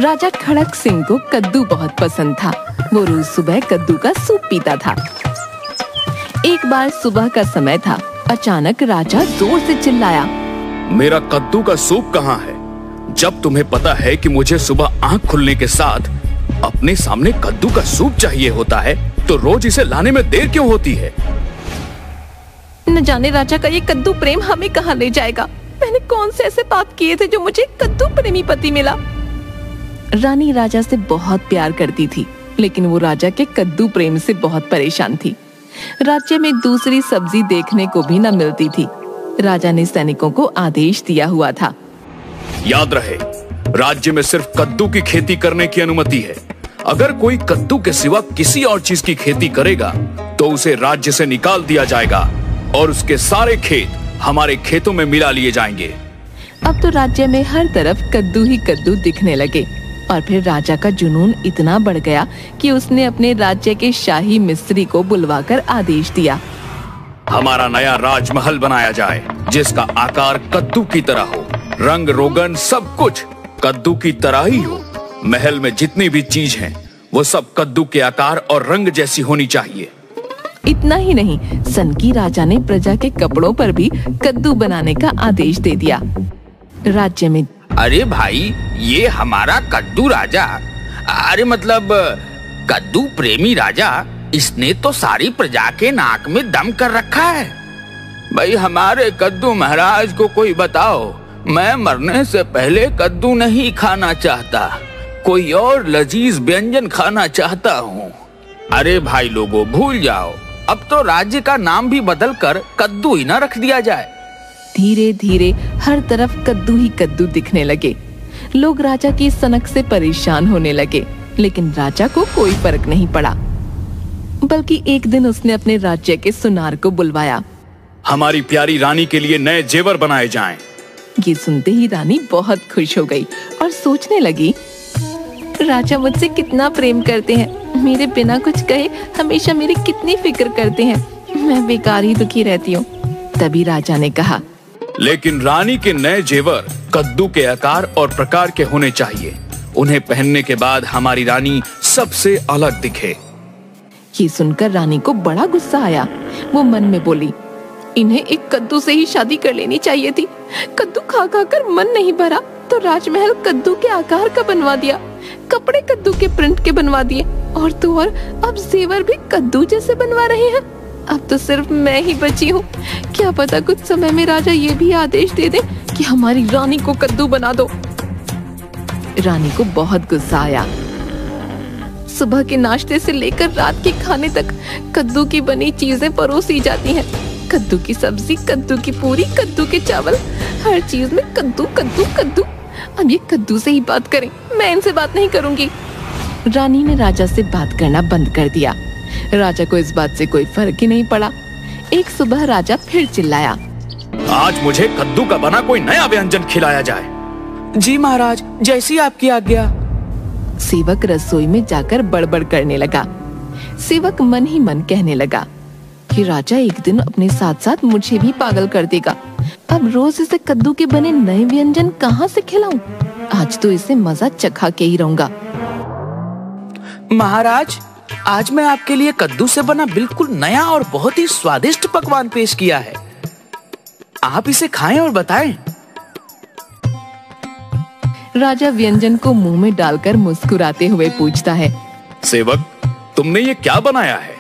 राजा खड़क सिंह को कद्दू बहुत पसंद था। वो रोज सुबह कद्दू का सूप पीता था। एक बार सुबह का समय था। अचानक राजा जोर से चिल्लाया, मेरा कद्दू का सूप कहाँ है? जब तुम्हें पता है कि मुझे सुबह आंख खुलने के साथ अपने सामने कद्दू का सूप चाहिए होता है, तो रोज इसे लाने में देर क्यों होती है? न जाने राजा का ये कद्दू प्रेम हमें कहाँ ले जाएगा। मैंने कौन से ऐसे पाप किए थे जो मुझे कद्दू प्रेमी पति मिला। रानी राजा से बहुत प्यार करती थी, लेकिन वो राजा के कद्दू प्रेम से बहुत परेशान थी। राज्य में दूसरी सब्जी देखने को भी न मिलती थी। राजा ने सैनिकों को आदेश दिया हुआ था, याद रहे, राज्य में सिर्फ कद्दू की खेती करने की अनुमति है। अगर कोई कद्दू के सिवा किसी और चीज की खेती करेगा तो उसे राज्य से निकाल दिया जाएगा और उसके सारे खेत हमारे खेतों में मिला लिए जाएंगे। अब तो राज्य में हर तरफ कद्दू ही कद्दू दिखने लगे और फिर राजा का जुनून इतना बढ़ गया कि उसने अपने राज्य के शाही मिस्त्री को बुलवाकर आदेश दिया, हमारा नया राजमहल बनाया जाए जिसका आकार कद्दू की तरह हो, रंग रोगन सब कुछ कद्दू की तरह ही हो। महल में जितनी भी चीज हैं, वो सब कद्दू के आकार और रंग जैसी होनी चाहिए। इतना ही नहीं, सनकी राजा ने प्रजा के कपड़ों पर भी कद्दू बनाने का आदेश दे दिया। राज्य में, अरे भाई, ये हमारा कद्दू राजा, अरे मतलब कद्दू प्रेमी राजा, इसने तो सारी प्रजा के नाक में दम कर रखा है। भाई हमारे कद्दू महाराज को कोई बताओ, मैं मरने से पहले कद्दू नहीं खाना चाहता, कोई और लजीज व्यंजन खाना चाहता हूँ। अरे भाई लोगों, भूल जाओ, अब तो राज्य का नाम भी बदलकर कद्दू ही ना रख दिया जाए। धीरे धीरे हर तरफ कद्दू ही कद्दू दिखने लगे। लोग राजा की सनक से परेशान होने लगे, लेकिन राजा को कोई फर्क नहीं पड़ा। बल्कि एक दिन उसने अपने राज्य के सुनार को बुलवाया, हमारी प्यारी रानी के लिए नए जेवर बनाए जाएं। ये सुनते ही रानी बहुत खुश हो गई और सोचने लगी, राजा मुझसे कितना प्रेम करते हैं, मेरे बिना कुछ कहे हमेशा मेरी कितनी फिक्र करते हैं, मैं बेकार ही दुखी रहती हूँ। तभी राजा ने कहा, लेकिन रानी के नए जेवर कद्दू के आकार और प्रकार के होने चाहिए। उन्हें पहनने के बाद हमारी रानी सबसे अलग दिखे। ये सुनकर रानी को बड़ा गुस्सा आया। वो मन में बोली, इन्हें एक कद्दू से ही शादी कर लेनी चाहिए थी। कद्दू खा खा कर मन नहीं भरा तो राजमहल कद्दू के आकार का बनवा दिया, कपड़े कद्दू के प्रिंट के बनवा दिए, और तो और अब जेवर भी कद्दू जैसे बनवा रहे हैं। अब तो सिर्फ मैं ही बची हूँ। क्या पता कुछ समय में राजा ये भी आदेश दे दे कि हमारी रानी को कद्दू बना दो। रानी को बहुत गुस्सा आया। सुबह के नाश्ते से लेकर रात के खाने तक कद्दू की बनी चीजें परोसी जाती हैं। कद्दू की सब्जी, कद्दू की पूरी, कद्दू के चावल, हर चीज में कद्दू कद्दू कद्दू। अब ये कद्दू से ही बात करें, मैं इनसे बात नहीं करूंगी। रानी ने राजा से बात करना बंद कर दिया। राजा को इस बात से कोई फर्क ही नहीं पड़ा। एक सुबह राजा फिर चिल्लाया, आज मुझे कद्दू का बना कोई नया व्यंजन खिलाया जाए। जी महाराज, जैसी आपकी आज्ञा। सेवक रसोई में जाकर बड़बड़ करने लगा। सेवक मन ही मन कहने लगा कि राजा एक दिन अपने साथ साथ मुझे भी पागल कर देगा। अब रोज इसे कद्दू के बने नए व्यंजन कहाँ से खिलाऊं? आज तो इसे मजा चखा के ही रहूंगा। महाराज, आज मैं आपके लिए कद्दू से बना बिल्कुल नया और बहुत ही स्वादिष्ट पकवान पेश किया है। आप इसे खाएं और बताएं। राजा व्यंजन को मुंह में डालकर मुस्कुराते हुए पूछता है, सेवक, तुमने ये क्या बनाया है?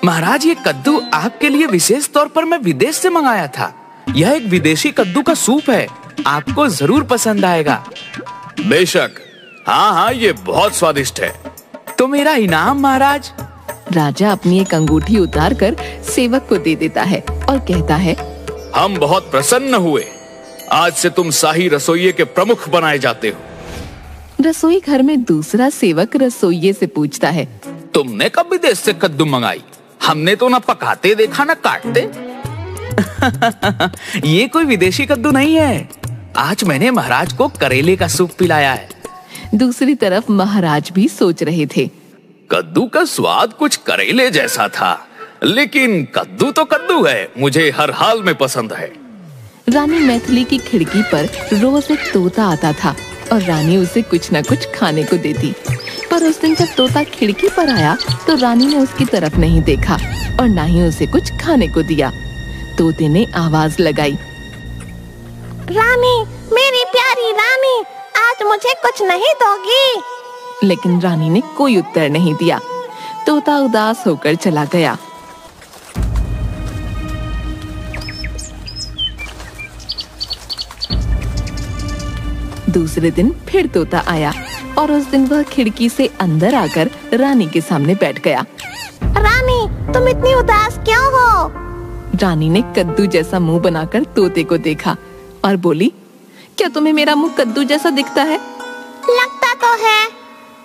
महाराज, ये कद्दू आपके लिए विशेष तौर पर मैं विदेश से मंगाया था। यह एक विदेशी कद्दू का सूप है, आपको जरूर पसंद आएगा। बेशक, हाँ हाँ, ये बहुत स्वादिष्ट है। तो मेरा इनाम महाराज। राजा अपनी एक अंगूठी उतार कर सेवक को दे देता है और कहता है, हम बहुत प्रसन्न हुए। आज से तुम शाही रसोइये के प्रमुख बनाए जाते हो। रसोई घर में दूसरा सेवक रसोइये से पूछता है, तुमने कब विदेश से कद्दू मंगाई? हमने तो ना पकाते देखा ना काटते। ये कोई विदेशी कद्दू नहीं है। आज मैंने महाराज को करेले का सूप पिलाया है। दूसरी तरफ महाराज भी सोच रहे थे, कद्दू का स्वाद कुछ करेले जैसा था, लेकिन कद्दू तो कद्दू है, मुझे हर हाल में पसंद है। रानी मैथिली की खिड़की पर रोज एक तोता आता था। और रानी उसे कुछ न कुछ खाने को देती। पर उस दिन जब तोता खिड़की पर आया तो रानी ने उसकी तरफ नहीं देखा और ना ही उसे कुछ खाने को दिया। तोते ने आवाज लगाई, रानी, मेरी प्यारी रानी, आज मुझे कुछ नहीं दोगी? लेकिन रानी ने कोई उत्तर नहीं दिया। तोता उदास होकर चला गया। दूसरे दिन फिर तोता आया और उस दिन वह खिड़की से अंदर आकर रानी के सामने बैठ गया। रानी, तुम इतनी उदास क्यों हो? रानी ने कद्दू जैसा मुंह बनाकर तोते को देखा और बोली, क्या तुम्हें मेरा मुंह कद्दू जैसा दिखता है? लगता तो है।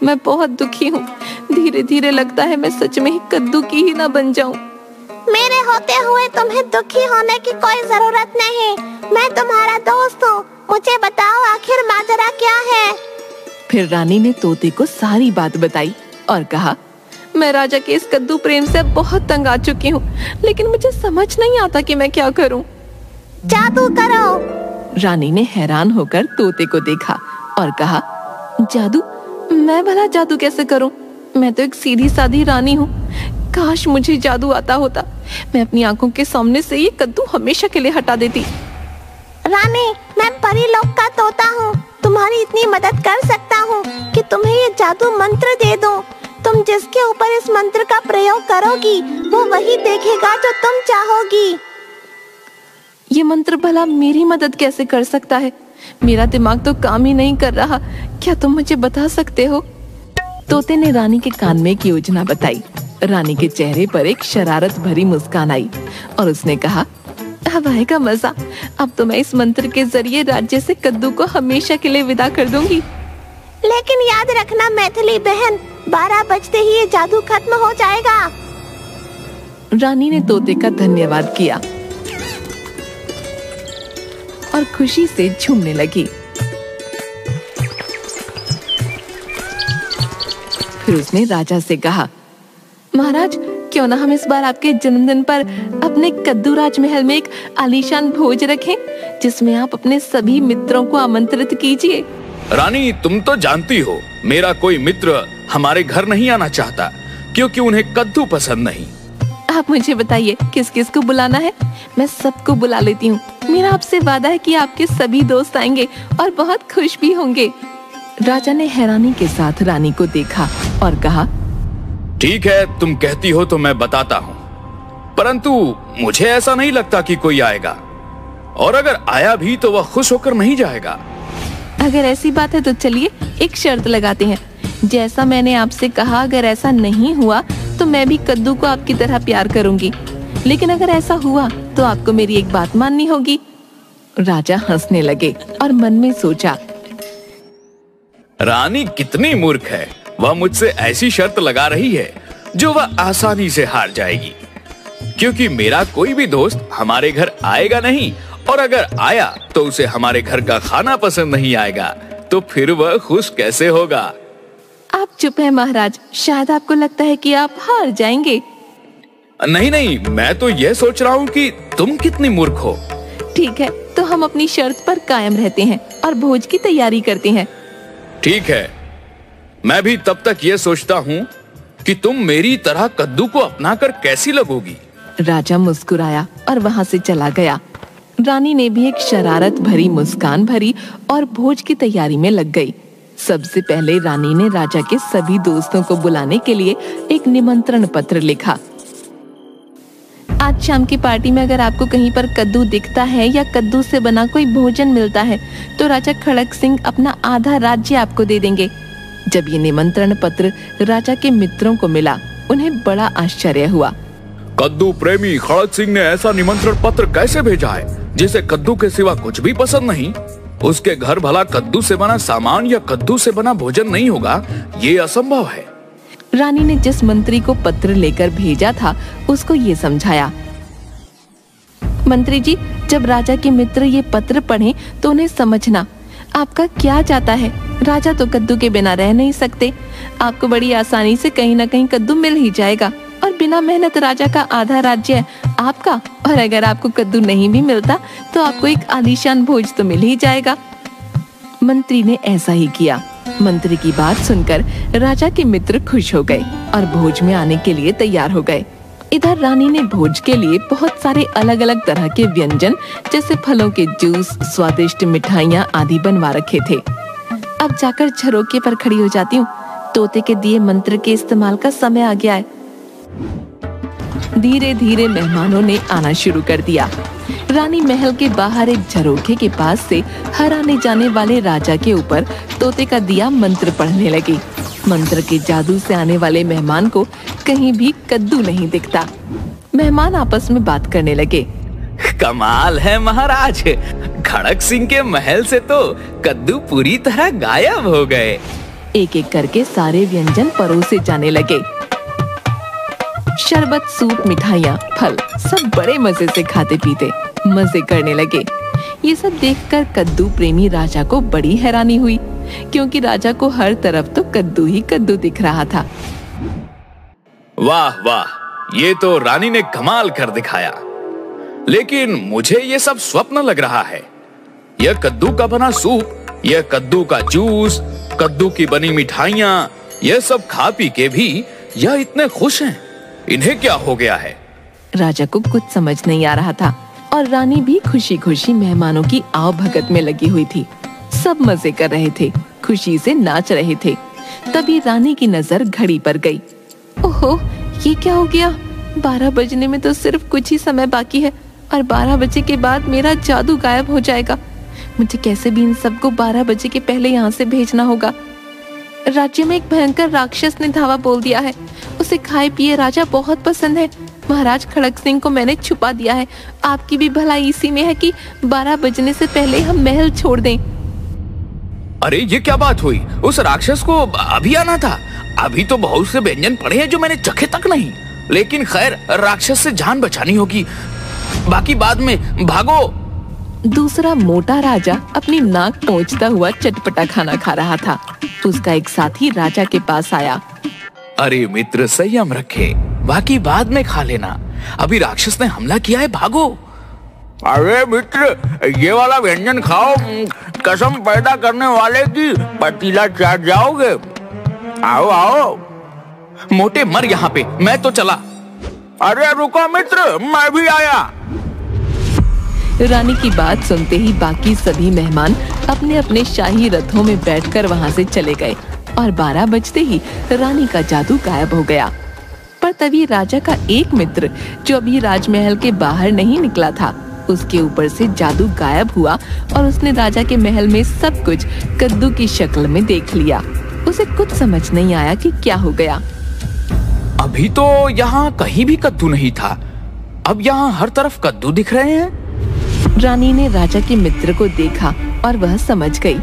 मैं बहुत दुखी हूँ। धीरे धीरे लगता है मैं सच में ही कद्दू की ही ना बन जाऊं। मेरे होते हुए तुम्हें दुखी होने की कोई जरूरत नहीं। मैं तुम्हारा दोस्त हूँ। मुझे बताओ, आखिर माजरा क्या है? फिर रानी ने तोते को सारी बात बताई और कहा, मैं राजा के इस कद्दू प्रेम से बहुत तंग आ चुकी हूँ, लेकिन मुझे समझ नहीं आता कि मैं क्या करूँ। जादू करो। रानी ने हैरान होकर तोते को देखा और कहा, जादू? मैं भला जादू कैसे करूं? मैं तो एक सीधी सादी रानी हूँ। काश मुझे जादू आता होता। मैं अपनी आंखों के सामने से ये कद्दू हमेशा के लिए हटा देती। रानी, मैं परीलोक का तोता हूँ। तुम्हारी इतनी मदद कर सकता हूँ कि तुम्हें ये जादू मंत्र दे दूँ। तुम जिसके ऊपर इस मंत्र का प्रयोग करोगी वो वही देखेगा जो तुम चाहोगी। ये मंत्र भला मेरी मदद कैसे कर सकता है? मेरा दिमाग तो काम ही नहीं कर रहा। क्या तुम मुझे बता सकते हो? तोते ने रानी के कान में एक योजना बताई। रानी के चेहरे पर एक शरारत भरी मुस्कान आई और उसने कहा, अब आएगा मजा। अब तो मैं इस मंत्र के जरिए राज्य से कद्दू को हमेशा के लिए विदा कर दूंगी। लेकिन याद रखना मैथिली बहन, 12 बजते ही ये जादू खत्म हो जाएगा। रानी ने तोते का धन्यवाद किया और खुशी से झूमने लगी। फिर उसने राजा से कहा, महाराज, क्यों ना हम इस बार आपके जन्मदिन पर अपने कद्दू राजमहल में एक आलीशान भोज रखें, जिसमें आप अपने सभी मित्रों को आमंत्रित कीजिए। रानी, तुम तो जानती हो मेरा कोई मित्र हमारे घर नहीं आना चाहता क्योंकि उन्हें कद्दू पसंद नहीं। आप मुझे बताइए किस किस को बुलाना है? मैं सबको बुला लेती हूँ। मेरा आपसे वादा है कि आपके सभी दोस्त आएंगे और बहुत खुश भी होंगे। राजा ने हैरानी के साथ रानी को देखा और कहा, ठीक है, तुम कहती हो तो मैं बताता हूँ, परंतु मुझे ऐसा नहीं लगता कि कोई आएगा, और अगर आया भी तो वह खुश होकर नहीं जाएगा। अगर ऐसी बात है तो चलिए एक शर्त लगाते हैं। जैसा मैंने आपसे कहा, अगर ऐसा नहीं हुआ तो मैं भी कद्दू को आपकी तरह प्यार करूंगी, लेकिन अगर ऐसा हुआ तो आपको मेरी एक बात माननी होगी। राजा हंसने लगे और मन में सोचा, रानी कितनी मूर्ख है। वह मुझसे ऐसी शर्त लगा रही है जो वह आसानी से हार जाएगी, क्योंकि मेरा कोई भी दोस्त हमारे घर आएगा नहीं, और अगर आया तो उसे हमारे घर का खाना पसंद नहीं आएगा, तो फिर वह खुश कैसे होगा? आप चुप हैं महाराज, शायद आपको लगता है कि आप हार जाएंगे। नहीं नहीं, मैं तो यह सोच रहा हूँ कि तुम कितनी मूर्ख हो। ठीक है, तो हम अपनी शर्त पर कायम रहते हैं और भोज की तैयारी करते हैं। ठीक है, मैं भी तब तक ये सोचता हूँ कि तुम मेरी तरह कद्दू को अपनाकर कैसी लगोगी। राजा मुस्कुराया और वहाँ से चला गया। रानी ने भी एक शरारत भरी मुस्कान भरी और भोज की तैयारी में लग गई। सबसे पहले रानी ने राजा के सभी दोस्तों को बुलाने के लिए एक निमंत्रण पत्र लिखा। आज शाम की पार्टी में अगर आपको कहीं पर कद्दू दिखता है या कद्दू से बना कोई भोजन मिलता है तो राजा खड़क सिंह अपना आधा राज्य आपको दे देंगे। जब ये निमंत्रण पत्र राजा के मित्रों को मिला, उन्हें बड़ा आश्चर्य हुआ। कद्दू प्रेमी खड़क सिंह ने ऐसा निमंत्रण पत्र कैसे भेजा है जिसे कद्दू के सिवा कुछ भी पसंद नहीं? उसके घर भला कद्दू से बना सामान या कद्दू से बना भोजन नहीं होगा, ये असंभव है। रानी ने जिस मंत्री को पत्र लेकर भेजा था उसको ये समझाया, मंत्री जी, जब राजा के मित्र ये पत्र पढ़ें तो उन्हें समझना आपका क्या चाहता है। राजा तो कद्दू के बिना रह नहीं सकते। आपको बड़ी आसानी से कहीं न कहीं कद्दू मिल ही जाएगा और बिना मेहनत राजा का आधा राज्य आपका, और अगर आपको कद्दू नहीं भी मिलता तो आपको एक आलीशान भोज तो मिल ही जाएगा। मंत्री ने ऐसा ही किया। मंत्री की बात सुनकर राजा के मित्र खुश हो गए और भोज में आने के लिए तैयार हो गए। इधर रानी ने भोज के लिए बहुत सारे अलग अलग तरह के व्यंजन जैसे फलों के जूस, स्वादिष्ट मिठाइयाँ आदि बनवा रखे थे। अब जाकर झरोके पर खड़ी हो जाती हूँ, तोते के दिए मंत्र के इस्तेमाल का समय आ गया है। धीरे धीरे मेहमानों ने आना शुरू कर दिया। रानी महल के बाहर एक झरोखे के पास से हर आने जाने वाले राजा के ऊपर तोते का दिया मंत्र पढ़ने लगी। मंत्र के जादू से आने वाले मेहमान को कहीं भी कद्दू नहीं दिखता। मेहमान आपस में बात करने लगे। कमाल है महाराज, खड़क सिंह के महल से तो कद्दू पूरी तरह गायब हो गए। एक एक करके सारे व्यंजन परोसे जाने लगे। शरबत, सूप, मिठाइयाँ, फल सब बड़े मजे से खाते पीते मजे करने लगे। ये सब देखकर कद्दू प्रेमी राजा को बड़ी हैरानी हुई, क्योंकि राजा को हर तरफ तो कद्दू ही कद्दू दिख रहा था। वाह वाह, ये तो रानी ने कमाल कर दिखाया। लेकिन मुझे ये सब स्वप्न लग रहा है। यह कद्दू का बना सूप, यह कद्दू का जूस, कद्दू की बनी मिठाइयाँ, यह सब खा पी के भी यह इतने खुश हैं। इन्हें क्या हो गया है? राजा को कुछ समझ नहीं आ रहा था और रानी भी खुशी खुशी मेहमानों की आव भगत में लगी हुई थी। सब मजे कर रहे थे, खुशी से नाच रहे थे। तभी रानी की नजर घड़ी पर गई। ओहो, ये क्या हो गया? 12 बजने में तो सिर्फ कुछ ही समय बाकी है और 12 बजे के बाद मेरा जादू गायब हो जाएगा। मुझे कैसे भी इन सबको 12 बजे के पहले यहाँ से भेजना होगा। राज्य में एक भयंकर राक्षस ने धावा बोल दिया है। उसे खाए पिए राजा बहुत पसंद है। महाराज खड़क सिंह को मैंने छुपा दिया है। आपकी भी भलाई इसी में है कि 12 बजने से पहले हम महल छोड़ दें। अरे ये क्या बात हुई? उस राक्षस को अभी आना था। अभी तो बहुत से व्यंजन पड़े हैं जो मैंने चखे तक नहीं। लेकिन खैर, राक्षस से जान बचानी होगी, बाकी बाद में। भागो। दूसरा मोटा राजा अपनी नाक पोंछता हुआ चटपटा खाना खा रहा था। उसका एक साथी राजा के पास आया। अरे मित्र, संयम रखे, बाकी बाद में खा लेना। अभी राक्षस ने हमला किया है, भागो। अरे मित्र, ये वाला व्यंजन खाओ, कसम पैदा करने वाले की पतीला चाट जाओगे। आओ आओ। मोटे, मर यहाँ पे, मैं तो चला। अरे रुको मित्र, मैं भी आया। रानी की बात सुनते ही बाकी सभी मेहमान अपने अपने शाही रथों में बैठकर वहां से चले गए और 12 बजते ही रानी का जादू गायब हो गया। पर तभी राजा का एक मित्र, जो अभी राजमहल के बाहर नहीं निकला था, उसके ऊपर से जादू गायब हुआ और उसने राजा के महल में सब कुछ कद्दू की शक्ल में देख लिया। उसे कुछ समझ नहीं आया कि क्या हो गया। अभी तो यहाँ कहीं भी कद्दू नहीं था, अब यहाँ हर तरफ कद्दू दिख रहे हैं। रानी ने राजा के मित्र को देखा और वह समझ गई।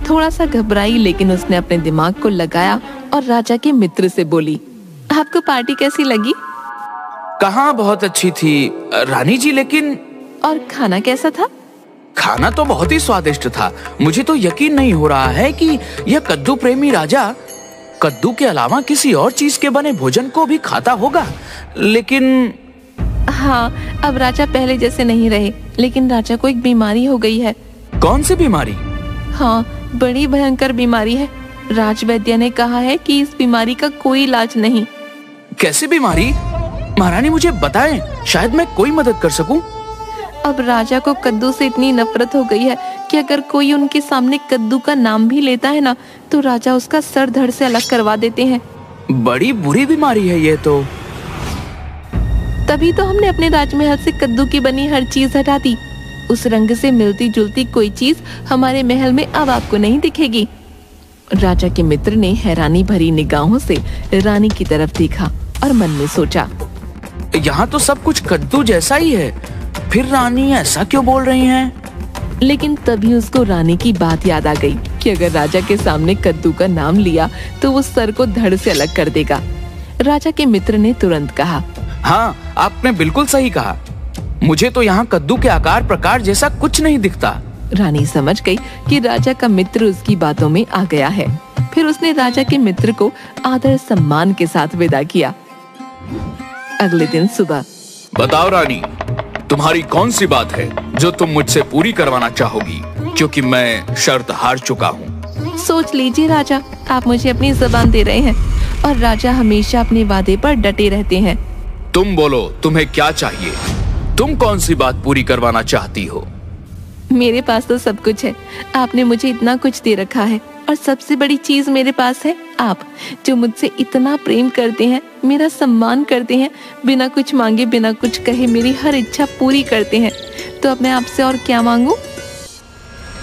थोड़ा सा घबराई, लेकिन उसने अपने दिमाग को लगाया और राजा के मित्र से बोली, आपको पार्टी कैसी लगी? कहाँ, बहुत अच्छी थी रानी जी, लेकिन। और खाना कैसा था? खाना तो बहुत ही स्वादिष्ट था। मुझे तो यकीन नहीं हो रहा है कि यह कद्दू प्रेमी राजा कद्दू के अलावा किसी और चीज के बने भोजन को भी खाता होगा। लेकिन हाँ, अब राजा पहले जैसे नहीं रहे, लेकिन राजा को एक बीमारी हो गई है। कौन सी बीमारी? हाँ, बड़ी भयंकर बीमारी है। राजवैद्य ने कहा है कि इस बीमारी का कोई इलाज नहीं। कैसी बीमारी? महारानी मुझे बताएं, शायद मैं कोई मदद कर सकूं। अब राजा को कद्दू से इतनी नफरत हो गई है कि अगर कोई उनके सामने कद्दू का नाम भी लेता है ना, तो राजा उसका सर धड़ से अलग करवा देते हैं। बड़ी बुरी बीमारी है ये तो। तभी तो हमने अपने राजमहल से कद्दू की बनी हर चीज हटा दी। उस रंग से मिलती जुलती कोई चीज हमारे महल में अब आपको नहीं दिखेगी। राजा के मित्र ने हैरानी भरी निगाहों से रानी की तरफ देखा और मन में सोचा, यहाँ तो सब कुछ कद्दू जैसा ही है, फिर रानी ऐसा क्यों बोल रही हैं? लेकिन तभी उसको रानी की बात याद आ गई कि अगर राजा के सामने कद्दू का नाम लिया तो वो सर को धड़ से अलग कर देगा। राजा के मित्र ने तुरंत कहा, हाँ, आपने बिल्कुल सही कहा। मुझे तो यहाँ कद्दू के आकार प्रकार जैसा कुछ नहीं दिखता। रानी समझ गई कि राजा का मित्र उसकी बातों में आ गया है। फिर उसने राजा के मित्र को आदर सम्मान के साथ विदा किया। अगले दिन सुबह। बताओ रानी, तुम्हारी कौन सी बात है जो तुम मुझसे पूरी करवाना चाहोगी? क्योंकि मैं शर्त हार चुका हूँ। सोच लीजिए राजा, आप मुझे अपनी जबान दे रहे हैं और राजा हमेशा अपने वादे पर डटे रहते हैं। तुम बोलो, तुम्हें क्या चाहिए? तुम कौन सी बात पूरी करवाना चाहती हो? मेरे पास तो सब कुछ है। आपने मुझे इतना कुछ दे रखा है और सबसे बड़ी चीज मेरे पास है आप, जो मुझसे इतना प्रेम करते हैं, मेरा सम्मान करते हैं, बिना कुछ मांगे बिना कुछ कहे मेरी हर इच्छा पूरी करते हैं। तो अब मैं आपसे और क्या मांगू?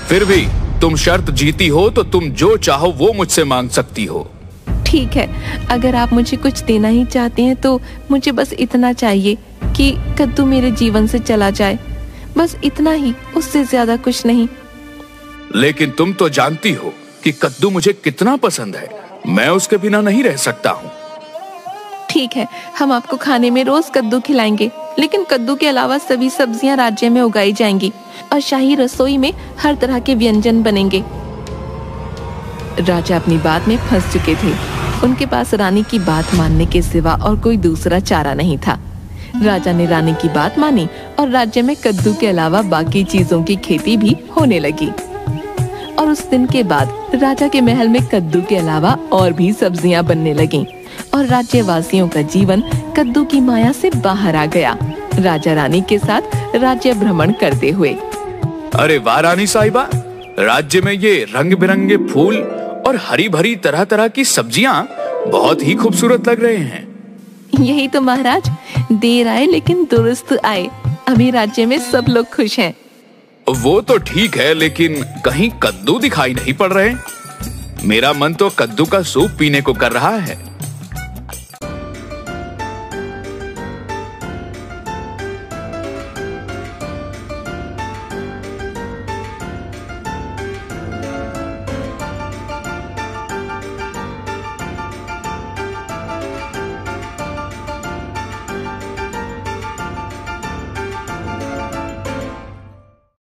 फिर भी तुम शर्त जीती हो तो तुम जो चाहो वो मुझसे मांग सकती हो। ठीक है, अगर आप मुझे कुछ देना ही चाहते हैं तो मुझे बस इतना चाहिए कि कद्दू मेरे जीवन से चला जाए, बस इतना ही, उससे ज्यादा कुछ नहीं। लेकिन तुम तो जानती हो कि कद्दू मुझे कितना पसंद है, मैं उसके बिना नहीं रह सकता हूँ। ठीक है, हम आपको खाने में रोज कद्दू खिलाएंगे, लेकिन कद्दू के अलावा सभी सब्जियां राज्य में उगाई जाएंगी और शाही रसोई में हर तरह के व्यंजन बनेंगे। राजा अपनी बात में फंस चुके थे। उनके पास रानी की बात मानने के सिवा और कोई दूसरा चारा नहीं था। राजा ने रानी की बात मानी और राज्य में कद्दू के अलावा बाकी चीजों की खेती भी होने लगी। और उस दिन के बाद राजा के महल में कद्दू के अलावा और भी सब्जियां बनने लगीं और राज्यवासियों का जीवन कद्दू की माया से बाहर आ गया, राजा रानी के साथ राज्य भ्रमण करते हुए। अरे वाह रानी साहिबा, राज्य में ये रंग बिरंगे फूल और हरी भरी तरह तरह की सब्जियां बहुत ही खूबसूरत लग रहे हैं। यही तो महाराज, देर आए लेकिन दुरुस्त आए। अभी राज्य में सब लोग खुश हैं। वो तो ठीक है, लेकिन कहीं कद्दू दिखाई नहीं पड़ रहे। मेरा मन तो कद्दू का सूप पीने को कर रहा है।